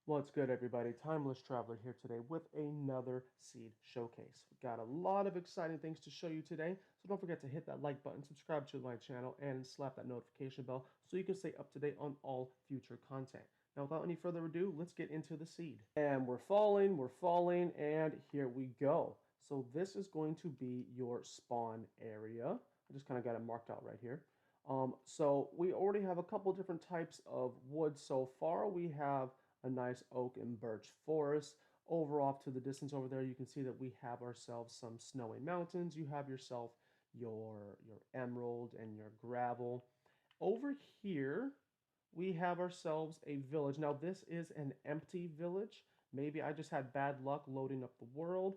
What's good, everybody? Timeless Traveler here today with another seed showcase. We've got a lot of exciting things to show you today, so don't forget to hit that like button, subscribe to my channel, and slap that notification bell so you can stay up to date on all future content. Now, without any further ado, let's get into the seed. And we're falling, and here we go. So this is going to be your spawn area. I just kind of got it marked out right here. So we already have a couple different types of wood so far. We have a nice oak and birch forest. Over off to the distance over there, you can see that we have ourselves some snowy mountains. You have yourself your emerald and your gravel. Over here, we have ourselves a village. Now, this is an empty village. Maybe I just had bad luck loading up the world.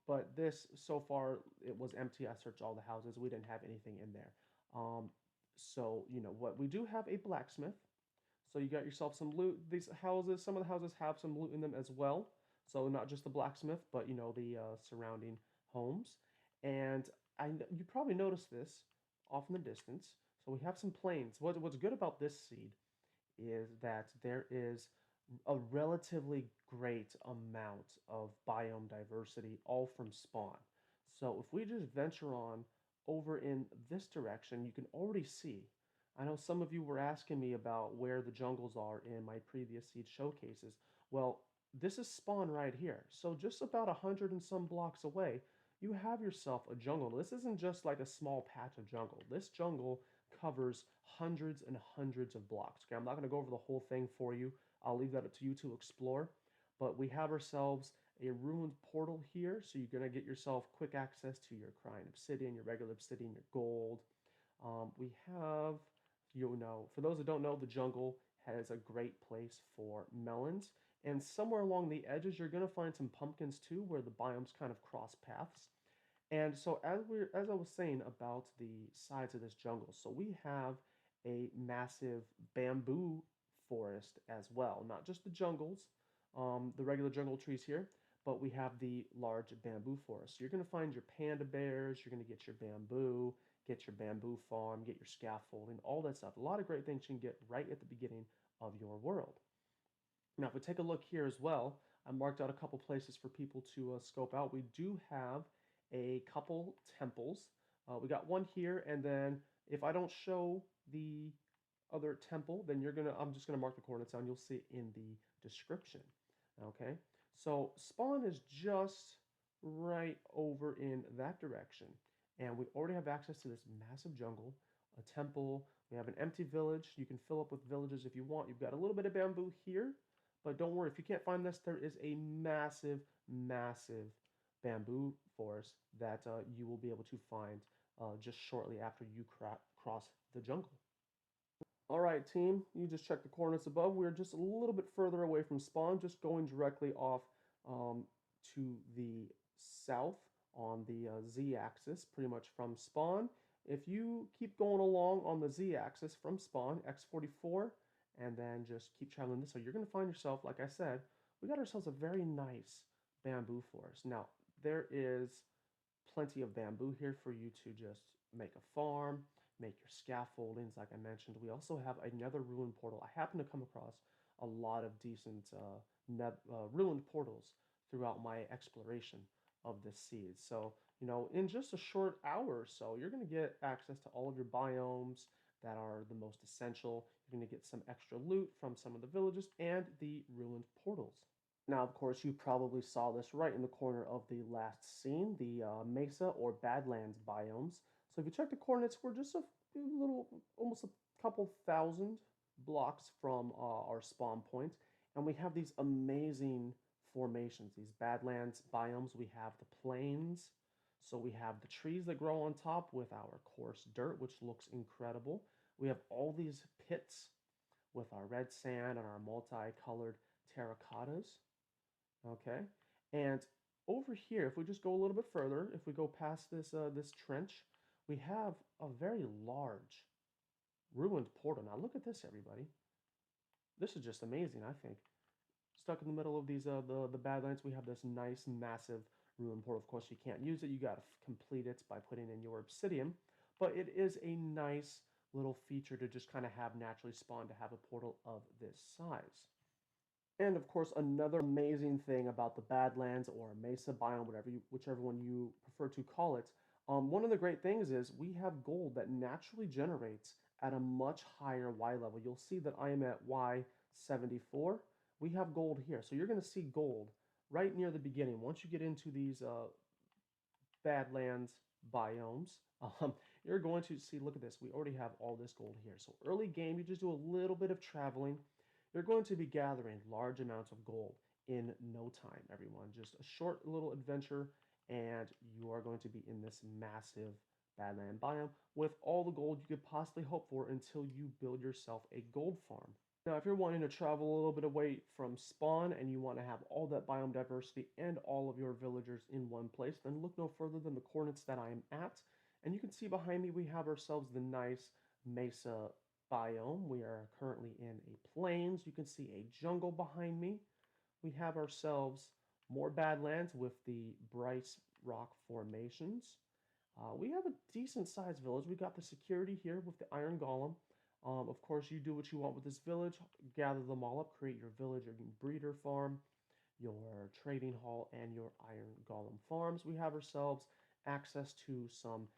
But this, so far, it was empty. I searched all the houses. We didn't have anything in there. So, you know what? We do have a blacksmith. So you got yourself some loot. These houses, some of the houses have some loot in them as well. So not just the blacksmith, but you know the surrounding homes. And you probably noticed this off in the distance. So we have some plains. What's good about this seed is that there is a relatively great amount of biome diversity, all from spawn. So if we just venture on over in this direction, you can already see. I know some of you were asking me about where the jungles are in my previous seed showcases. Well, this is spawn right here. So just about 100 and some blocks away, you have yourself a jungle. This isn't just like a small patch of jungle. This jungle covers hundreds and hundreds of blocks. Okay, I'm not going to go over the whole thing for you. I'll leave that up to you to explore. But we have ourselves a ruined portal here, so you're going to get yourself quick access to your crying obsidian, your regular obsidian, your gold. We have, you know, for those that don't know, the jungle has a great place for melons. And somewhere along the edges, you're going to find some pumpkins too, where the biomes kind of cross paths. And so as I was saying about the sides of this jungle, so we have a massive bamboo forest as well, not just the jungles, the regular jungle trees here, but we have the large bamboo forest. So you're going to find your panda bears, you're going to get your bamboo farm, get your scaffolding, all that stuff. A lot of great things you can get right at the beginning of your world. Now, if we take a look here as well, I marked out a couple places for people to scope out. We do have a couple temples. We got one here, and then if I don't show the other temple, then I'm just gonna mark the coordinates down. You'll see it in the description. Okay, so spawn is just right over in that direction, and we already have access to this massive jungle, a temple. We have an empty village. You can fill up with villages if you want. You've got a little bit of bamboo here, but don't worry, if you can't find this, there is a massive, massive bamboo forest that you will be able to find just shortly after you cross the jungle. All right, team, you just checked the coordinates above. We're just a little bit further away from spawn, just going directly off to the south on the z-axis, pretty much from spawn. If you keep going along on the z-axis from spawn, x44, and then just keep traveling this way, you're going to find yourself, like I said, we got ourselves a very nice bamboo forest. Now, there is plenty of bamboo here for you to just make a farm, make your scaffoldings, like I mentioned. We also have another ruined portal. I happen to come across a lot of decent ruined portals throughout my exploration of this seed. So, you know, in just a short hour or so, you're going to get access to all of your biomes that are the most essential. You're going to get some extra loot from some of the villages and the ruined portals. Now, of course, you probably saw this right in the corner of the last scene, the Mesa or Badlands biomes. So if you check the coordinates, we're just a little, almost a couple thousand blocks from our spawn point, and we have these amazing formations, these Badlands biomes. We have the plains, so we have the trees that grow on top with our coarse dirt, which looks incredible. We have all these pits with our red sand and our multicolored terracottas. Okay, and over here, if we just go a little bit further, if we go past this trench, we have a very large ruined portal. Now look at this, everybody. This is just amazing, I think. Stuck in the middle of these the Badlands, we have this nice, massive ruined portal. Of course, you can't use it. You got to complete it by putting in your obsidian, but it is a nice little feature to just kind of have naturally spawn to have a portal of this size. And of course, another amazing thing about the Badlands or Mesa biome, whichever one you prefer to call it, one of the great things is we have gold that naturally generates at a much higher Y level. You'll see that I am at Y74. We have gold here. So you're going to see gold right near the beginning. Once you get into these Badlands biomes, you're going to see, look at this, we already have all this gold here. So early game, you just do a little bit of traveling. You're going to be gathering large amounts of gold in no time, everyone. Just a short little adventure, and you are going to be in this massive Badland biome with all the gold you could possibly hope for until you build yourself a gold farm. Now, if you're wanting to travel a little bit away from spawn and you want to have all that biome diversity and all of your villagers in one place, then look no further than the coordinates that I am at. And you can see behind me we have ourselves the nice mesa biome. We are currently in a plains. You can see a jungle behind me. We have ourselves more badlands with the Bryce rock formations. We have a decent sized village. We got the security here with the iron golem. Of course, you do what you want with this village. Gather them all up, create your village, your breeder farm, your trading hall, and your iron golem farms. We have ourselves access to some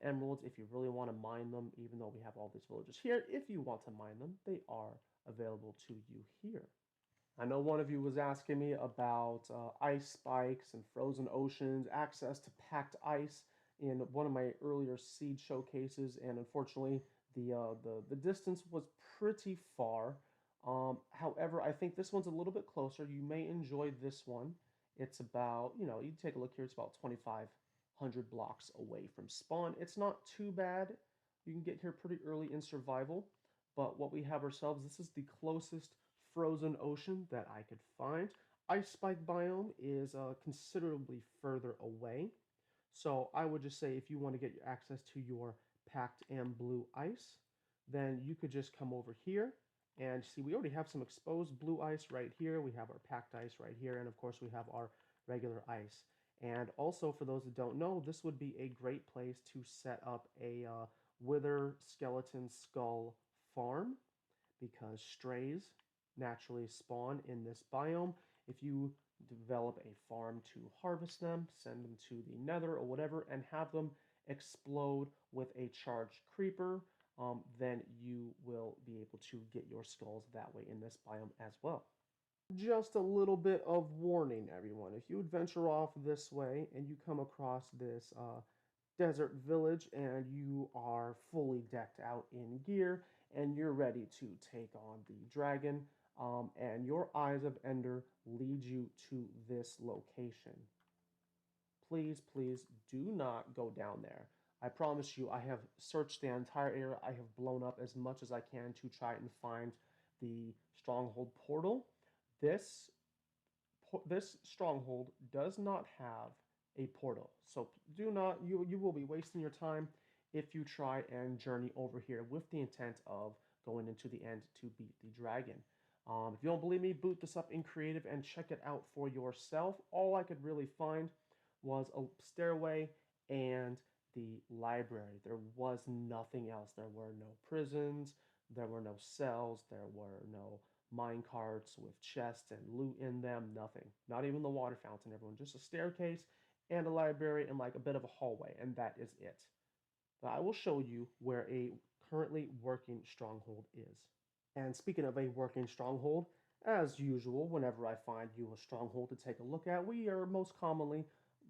emeralds if you really want to mine them, even though we have all these villages here. If you want to mine them, they are available to you here. I know one of you was asking me about ice spikes and frozen oceans, access to packed ice in one of my earlier seed showcases, and unfortunately, the distance was pretty far. However, I think this one's a little bit closer. You may enjoy this one. It's about, you take a look here, it's about 2,500 blocks away from spawn. It's not too bad. You can get here pretty early in survival. But what we have ourselves, this is the closest frozen ocean that I could find. Ice Spike biome is considerably further away. So I would just say if you want to get access to your packed and blue ice, then you could just come over here and see we already have some exposed blue ice right here. We have our packed ice right here. And of course we have our regular ice. And also for those that don't know, this would be a great place to set up a wither skeleton skull farm because strays naturally spawn in this biome. If you develop a farm to harvest them, send them to the nether or whatever, and have them explode with a charged creeper, then you will be able to get your skulls that way in this biome as well. Just a little bit of warning, everyone. If you venture off this way and you come across this desert village and you are fully decked out in gear and you're ready to take on the dragon, and your eyes of Ender lead you to this location, please, please do not go down there. I promise you, I have searched the entire area. I have blown up as much as I can to try and find the Stronghold portal. This this stronghold does not have a portal, so do not you will be wasting your time if you try and journey over here with the intent of going into the end to beat the dragon. If you don't believe me, boot this up in creative and check it out for yourself. All I could really find was a stairway and the library. There was nothing else. There were no prisons, there were no cells, there were no mine carts with chests and loot in them, nothing. Not even the water fountain, everyone. Just a staircase and a library and like a bit of a hallway, and that is it. But I will show you where a currently working stronghold is. And speaking of a working stronghold, as usual, whenever I find you a stronghold to take a look at, we are most commonly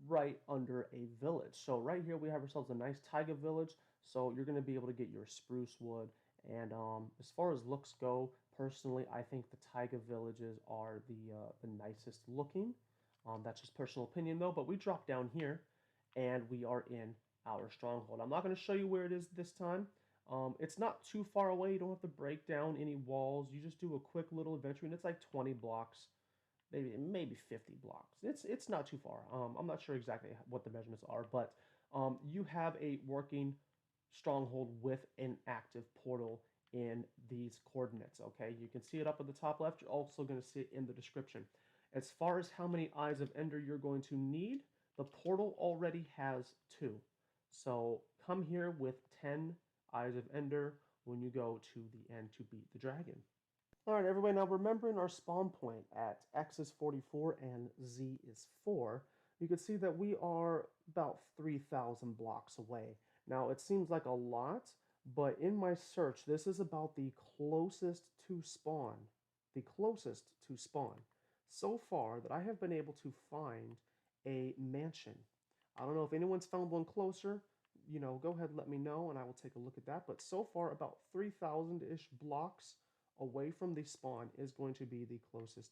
right under a village. So right here we have ourselves a nice taiga village. So you're going to be able to get your spruce wood. And as far as looks go, personally, I think the taiga villages are the nicest looking. That's just personal opinion though. But we drop down here and we are in our stronghold. I'm not going to show you where it is this time. It's not too far away. You don't have to break down any walls. You just do a quick little adventure, and it's like 20 blocks, maybe 50 blocks. It's not too far. I'm not sure exactly what the measurements are, but you have a working stronghold with an active portal in these coordinates. Okay, you can see it up at the top left. You're also going to see it in the description. As far as how many Eyes of Ender you're going to need, the portal already has 2. So come here with 10 Eyes of Ender when you go to the end to beat the dragon. All right, everybody, now remembering our spawn point at x is 44 and z is 4, you can see that we are about 3,000 blocks away. Now, it seems like a lot, but in my search, this is about the closest to spawn, the closest to spawn, so far that I have been able to find a mansion. I don't know if anyone's found one closer. Go ahead and let me know, and I will take a look at that. But so far, about 3,000-ish blocks away from the spawn is going to be the closest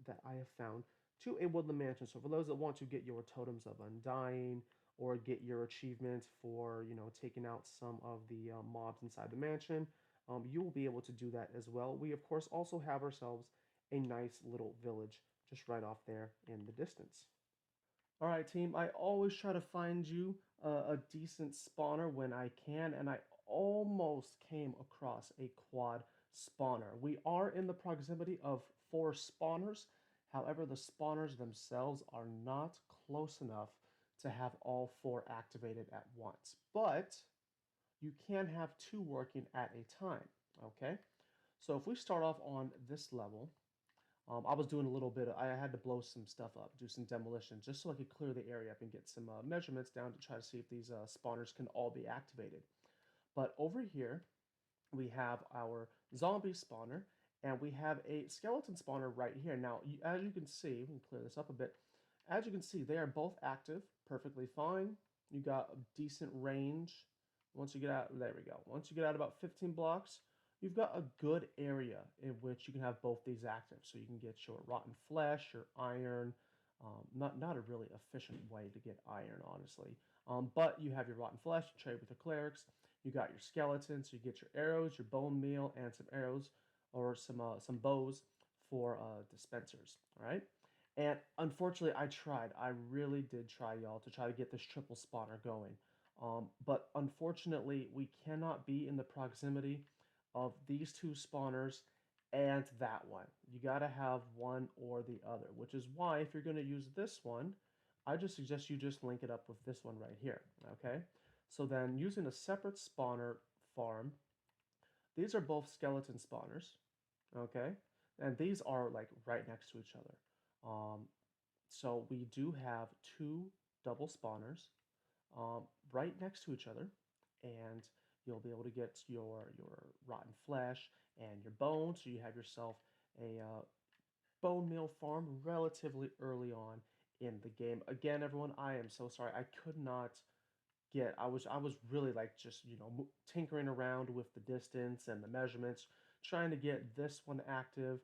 that I have found to a woodland mansion. So for those that want to get your totems of undying or get your achievements for taking out some of the mobs inside the mansion, you will be able to do that as well. We of course also have ourselves a nice little village just right off there in the distance. All right, team, I always try to find you a decent spawner when I can, and I almost came across a quad spawner. We are in the proximity of 4 spawners. However, the spawners themselves are not close enough to have all 4 activated at once. But you can have 2 working at a time, okay? So if we start off on this level, I was doing a little bit I had to blow some stuff up, do some demolition, just so I could clear the area up and get some measurements down to try to see if these spawners can all be activated. But over here, we have our zombie spawner, and we have a skeleton spawner right here. Now, as you can see, we can clear this up a bit. As you can see, they are both active, perfectly fine. You got a decent range. Once you get out, there we go. Once you get out about 15 blocks, you've got a good area in which you can have both these active. So you can get your rotten flesh, your iron. Not a really efficient way to get iron, honestly. But you have your rotten flesh, you trade with the clerics. You got your skeletons, so you get your arrows, your bone meal, and some arrows or some bows for dispensers. All right. And unfortunately, I tried. I really did try, y'all, to try to get this triple spawner going. But unfortunately, we cannot be in the proximity of these 2 spawners and that one. You got to have one or the other, which is why if you're going to use this one, I just suggest you just link it up with this one right here, okay? So then using a separate spawner farm, these are both skeleton spawners, okay? And these are like right next to each other. Um, so we do have 2 double spawners um, right next to each other, and you'll be able to get your rotten flesh and your bones. So you have yourself a bone meal farm relatively early on in the game. Again, everyone, I am so sorry. I could not get. I was really like just tinkering around with the distance and the measurements, trying to get this one active,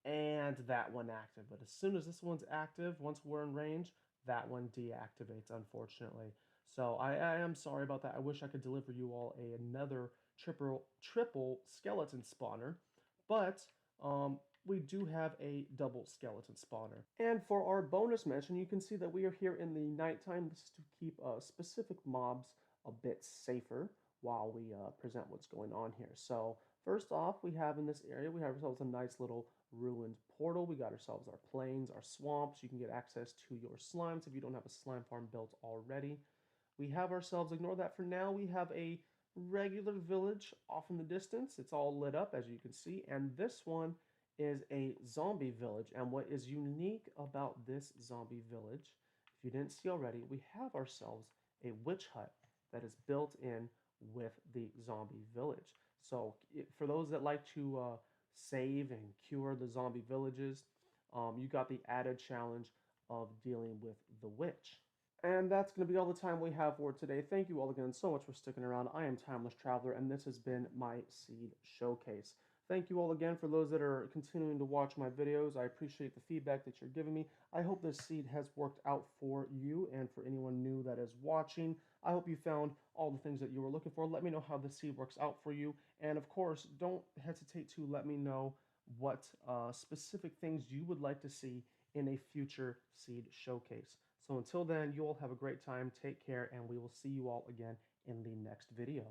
and that one active. But as soon as this one's active, once we're in range, that one deactivates, unfortunately. So I am sorry about that. I wish I could deliver you all another triple skeleton spawner, but we do have a double skeleton spawner. And for our bonus mention, you can see that we are here in the nighttime. This is to keep specific mobs a bit safer while we present what's going on here. So first off, we have in this area, we have ourselves a nice little ruined portal. We got ourselves our plains, our swamps. You can get access to your slimes if you don't have a slime farm built already. We have ourselves, ignore that for now, we have a regular village off in the distance. It's all lit up, as you can see, and this one is a zombie village. And what is unique about this zombie village, if you didn't see already, we have ourselves a witch hut that is built in with the zombie village. So for those that like to save and cure the zombie villages, you got the added challenge of dealing with the witch. And that's going to be all the time we have for today. Thank you all again so much for sticking around. I am Timeless Traveler, and this has been my Seed Showcase. Thank you all again for those that are continuing to watch my videos. I appreciate the feedback that you're giving me. I hope this seed has worked out for you and for anyone new that is watching. I hope you found all the things that you were looking for. Let me know how this seed works out for you. And of course, don't hesitate to let me know what specific things you would like to see in a future seed showcase. So until then, you all have a great time. Take care, and we will see you all again in the next video.